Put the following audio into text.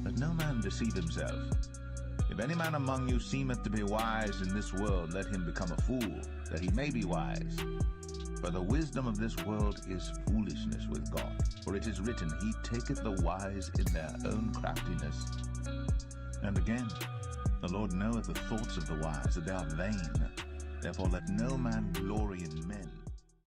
Let no man deceive himself. If any man among you seemeth to be wise in this world, let him become a fool, that he may be wise. For the wisdom of this world is foolishness with God. For it is written, He taketh the wise in their own craftiness. And again, the Lord knoweth the thoughts of the wise, that they are vain. Therefore let no man glory in